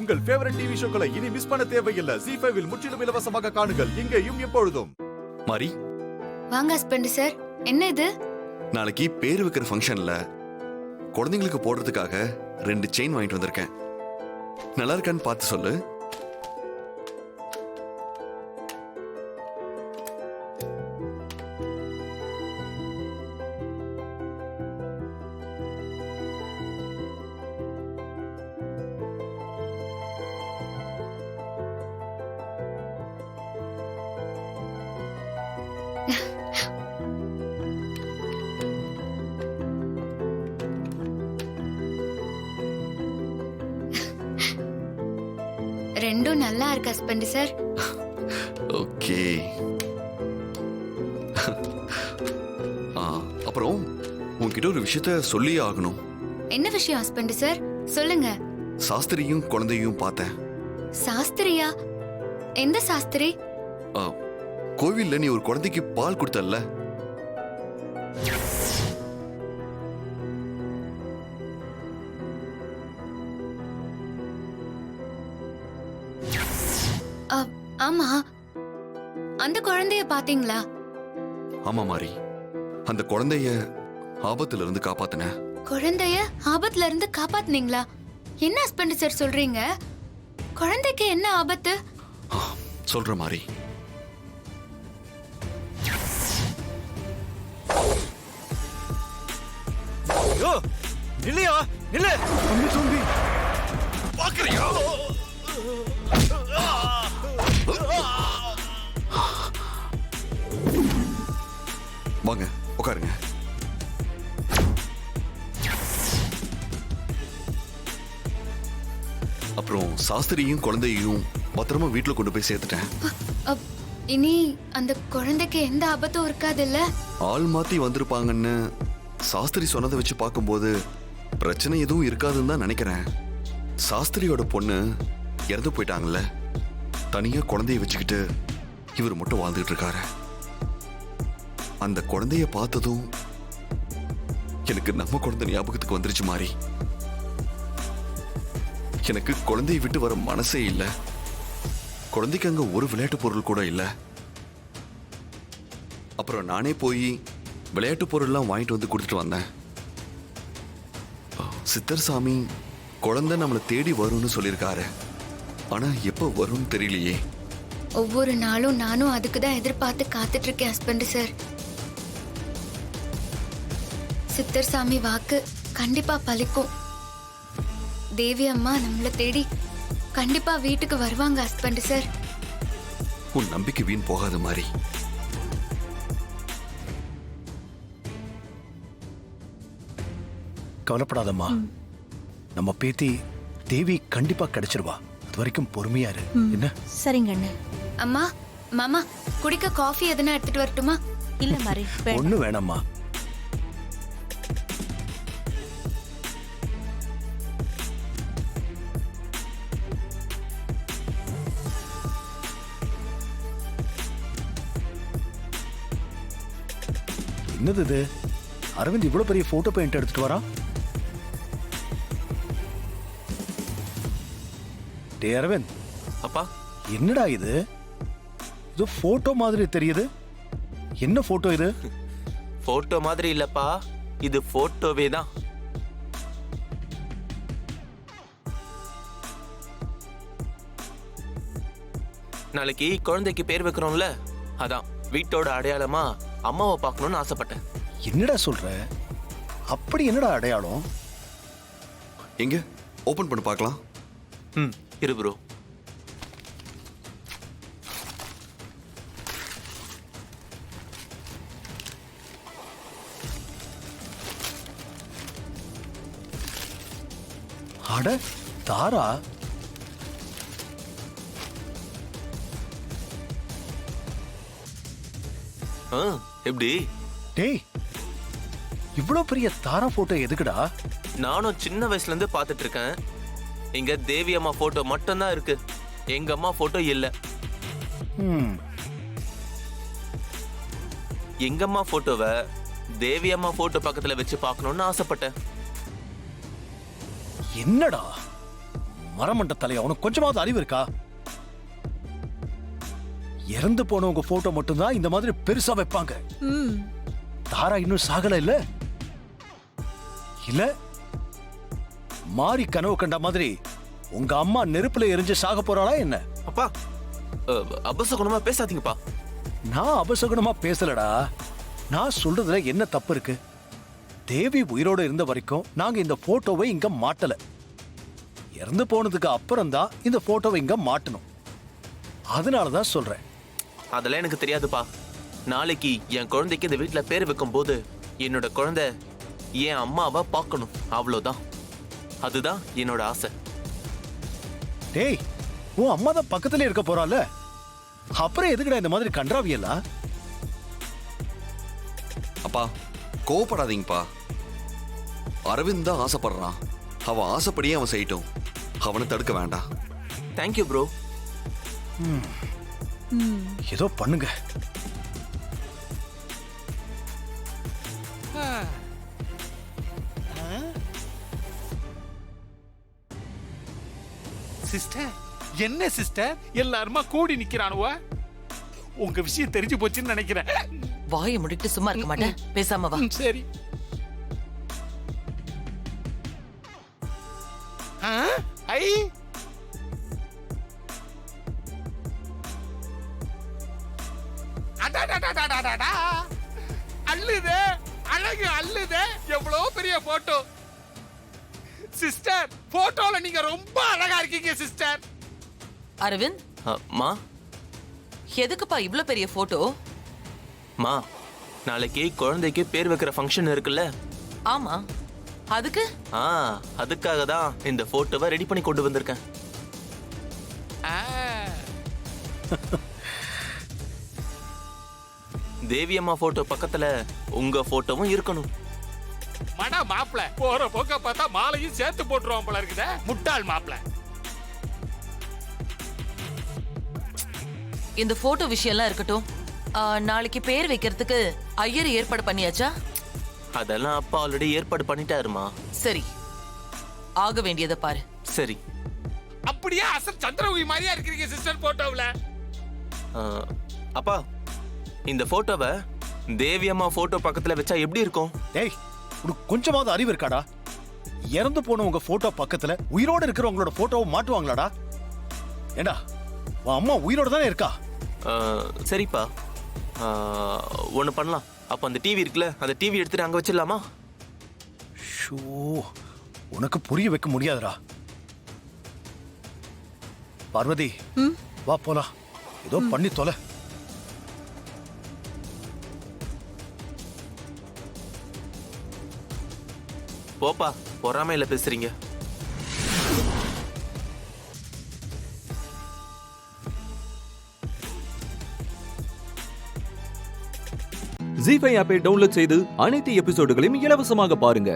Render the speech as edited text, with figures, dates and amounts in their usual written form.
உங்கள் favourite TV ஷோக்களை இனி miss பண்ண தேவையில்லை. ZEE5 இல் முற்றிலும் இலவசமாக காணுங்கள். இங்கேயும் எப்பொழுதும். மாரி, வாங்க ஹஸ்பண்ட் சார். என்ன இது? நாளைக்கு பேர் வைக்கிற ஃபங்க்ஷன்ல குழந்தைங்களுக்கு போடுறதுக்காக 2 செயின் வாங்கிட்டு வந்திருக்கேன். நல்லா இருக்கான்னு பார்த்து சொல்லு. ரெண்டும் நல்லா இருக்கு ஹஸ்பண்ட் சார். ஓகே. அப்புறம் உன்கிட்ட ஒரு விஷயத்த சொல்லியே ஆகணும். என்ன விஷயம் ஹஸ்பண்ட் சார்? சொல்லுங்க. சாஸ்திரியும் குழந்தையும் பார்த்தேன். சாஸ்திரியா? எந்த சாஸ்திரி? கோவில்ல நீ ஒரு குழந்தைக்கு பால் கொடுத்தல்ல, ஆமா, அந்த குழந்தைய பாத்தீங்களா? ஆமா மாரி, அந்த குழந்தைய ஆபத்துல இருந்து காப்பாத்தின. குழந்தைய ஆபத்துல இருந்து காப்பாத்துனீங்களா? என்ன ஹஸ்பண்ட் சார் சொல்றீங்க? குழந்தைக்கு என்ன ஆபத்து? சொல்ற மாரி. நில்லையா, நில்லு. தம்பி பாக்குறியா? வாங்க உட்காருங்க. அப்புறம் சாஸ்திரியும் குழந்தையும் பத்திரமா வீட்டுல கொண்டு போய் சேர்த்துட்டேன். இனி அந்த குழந்தைக்கு எந்த ஆபத்தும் இருக்காதுல்ல? ஆள் மாத்தி வந்திருப்பாங்கன்னு சாஸ்திரி சொன்னதை வச்சு பார்க்கும்போது பிரச்சனை எதுவும் இருக்காதுன்னு தான் நினைக்கிறேன். சாஸ்திரியோட பொண்ணு இறந்து போயிட்டாங்கல்ல, தனியா குழந்தைய வச்சுக்கிட்டு இவர் மட்டும் வாழ்ந்துட்டு இருக்காரு. அந்த குழந்தைய பார்த்ததும் எனக்கு நம்ம குழந்தை ஞாபகத்துக்கு வந்துருச்சு மாறி. எனக்கு குழந்தையை விட்டு வர மனசே இல்லை. குழந்தைக்கு அங்க ஒரு விளையாட்டு பொருள் கூட இல்லை. அப்புறம் நானே போய் விளையாட்டு பொருள்லாம் வாங்கிட்டு வந்து கொடுத்துட்டு வந்தேன். சித்தர் சாமி குழந்தை நம்மளை தேடி வரும்னு சொல்லியிருக்காரு. ஆனா எப்ப வரும்னு தெரியலையே. ஒவ்வொரு நாளும் நானும் அதுக்கு தான் எதிர்பார்த்து காத்துட்டு இருக்கேன் ஹஸ்பண்ட் சார். சித்தர் சாமி வாக்கு கண்டிப்பா பலிக்கும். தேவி அம்மா நம்மள தேடி கண்டிப்பா வீட்டுக்கு வருவாங்க ஹஸ்பண்ட் சார். உன் நம்பிக்கை வீண் போகாத மாதிரி. கவலைப்படாதம்மா, நம்ம பேத்தி தேவி கண்டிப்பா கிடைச்சிருவா. அது வரைக்கும் பொறுமையா இரு. என்ன? சரிங்க அண்ணே. அம்மா, மாமா, குடிக்க காஃபி எதுனா எடுத்துட்டு வரட்டுமா? இல்ல மாரி, ஒண்ணு வேணாம்மா. என்னது இது? அரவிந்த் இவ்வளவு பெரிய போட்டோ பெயிண்ட் எடுத்துட்டு வரான். டே அரவிந்த். அப்பா, என்னடா இது? இது போட்டோ மாதிரி தெரியுது. என்ன போட்டோ இது? போட்டோ மாதிரி இல்லப்பா, இது போட்டோவே தான். நாளைக்கு குழந்தைக்கு பேர் வைக்கிறோம்ல, அதான் வீட்டோட அடையாளமா அம்மாவை பார்க்கணும்னு ஆசைப்பட்டேன். என்னடா சொல்ற? அப்படி என்னடா அடையாளம்? எங்க ஓபன் பண்ணி பார்க்கலாம். இரு ப்ரோ. அட தாரா, எப்படி? டேய், இவ்வளவு பெரிய தாரா போட்டோ எதுக்குடா? நானும் சின்ன வயசுல இருந்து பார்த்துட்டு இருக்கேன். இங்க தேவி அம்மா போட்டோ மட்டும் தான் இருக்கு, எங்க அம்மா போட்டோ இல்ல. எங்க அம்மா போட்டோவை தேவி அம்மா போட்டோ பக்கத்துல வச்சு பார்க்கணும்னு ஆசைப்பட்டேன். என்னடா மரமண்ட தலையா, உனக்கு கொஞ்சமாவது அறிவு இருக்கா? இறந்து போனவங்க போட்டோ மட்டும்தான் இந்த மாதிரி பெருசா வைப்பாங்க. தாரா இன்னும் சாகல இல்ல? இல்ல மாறி கனவு கண்ட மாதிரி உங்க அம்மா நெருப்புல எரிஞ்சு சாக போறாளா என்ன? அப்பா அபசகுணமா பேசாதீங்கப்பா. நான் அபசகுணமா பேசலடா. நான் சொல்றதுல என்ன தப்பு இருக்கு? தேவி உயிரோட இருந்த வரைக்கும் நாங்க இந்த போட்டோவை இங்க மாட்டல. இறந்து போனதுக்கு அப்புறம் தான் இந்த போட்டோவை இங்க மாட்டணும். அதனாலதான் சொல்றேன். அதெல்லாம் எனக்கு தெரியாதுப்பா. நாளைக்கு என் குழந்தைக்கு இந்த வீட்டுல பேர் வைக்கும் போது என்னோட குழந்தை என் அம்மாவை பார்க்கணும், அவ்வளவுதான். அதுதான் என்னோட ஆசை. டேய், உன் அம்மா தான் பக்கத்துல இருக்க போறால, அப்புறம் எதுக்குடா இந்த மாதிரி கன்றாவியெல்லாம்? அப்பா கோவப்படாதீங்கப்பா. அரவிந்த் தான் ஆசைப்படுறான். அவன் ஆசைப்படியே அவன் செய்யட்டும். அவனை தடுக்க வேண்டாம். Thank you bro. ஏதோ பண்ணுங்க. சிஸ்டர், என்ன சிஸ்டர் எல்லாருமா கூடி நிக்கிறானுவ? உங்க விஷயம் தெரிஞ்சு போச்சுன்னு நினைக்கிறேன். வாயை முடிட்டு சும்மா இருக்க மாட்டேன், பேசாம வா. சரி. ஐ அடடடடடடடா, அள்ளுதே அழகு, அள்ளுதே. எவ்வளவு பெரிய போட்டோ சிஸ்டர். போட்டோல நீங்க ரொம்ப அழகா இருக்கீங்க சிஸ்டர். அரவிந்த், மா எதுக்குப்பா இவ்ளோ பெரிய போட்டோ? மா, நாளைக்கு குழந்தைக்கு பேர் வைக்கிற ஃபங்க்ஷன் இருக்குல்ல? ஆமா, அதுக்கு? அதுக்காக தான் இந்த போட்டோவை ரெடி பண்ணி கொண்டு வந்திருக்கேன். தேவி அம்மா போட்டோ பக்கத்துல உங்க போட்டோவும் இருக்கணும். மடா மாப்பிள, போற போக்க பார்த்தா மாலையும் சேர்த்து போட்டுருவான் போல இருக்குதே. முட்டாள் மாப்பிள. இந்த போட்டோ விஷயம்லாம் இருக்கட்டும். நாளைக்கு பேர் வைக்கிறதுக்கு ஐயர் ஏற்பாடு பண்ணியாச்சா? அதெல்லாம் அப்பா ஆல்ரெடி ஏற்பாடு பண்ணிட்டாருமா. சரி, ஆக வேண்டியதை பாரு. சரி. அப்படியே அசல் சந்திரமுகி மாதிரியா இருக்கீங்க சிஸ்டர் போட்டோவுல. அப்பா, இந்த போட்டோவை தேவி அம்மா போட்டோ பக்கத்துல வச்சா எப்படி இருக்கும்? டேய், உனக்கு கொஞ்சமாவது அறிவு இருக்காடா? இறந்து போனவங்க போட்டோ பக்கத்துல உயிரோட இருக்கிறவங்களோட போட்டோவை மாட்டுவாங்களாடா? ஏண்டா, உன் அம்மா உயிரோட தானே இருக்கா? சரிப்பா, ஒன்று பண்ணலாம். அப்போ அந்த டிவி இருக்குல்ல, அந்த டிவி எடுத்துட்டு அங்கே வச்சிடலாமா? ஷோ, உனக்கு புரிய வைக்க முடியாதுடா. பார்வதி, வா போலாம். ஏதோ பண்ணி தொலை. போப்பா, பொறாமையில பேசுறீங்க. ஜீ5 ஆப்பை டவுன்லோட் செய்து அனைத்து எபிசோடுகளையும் இலவசமாக பாருங்க.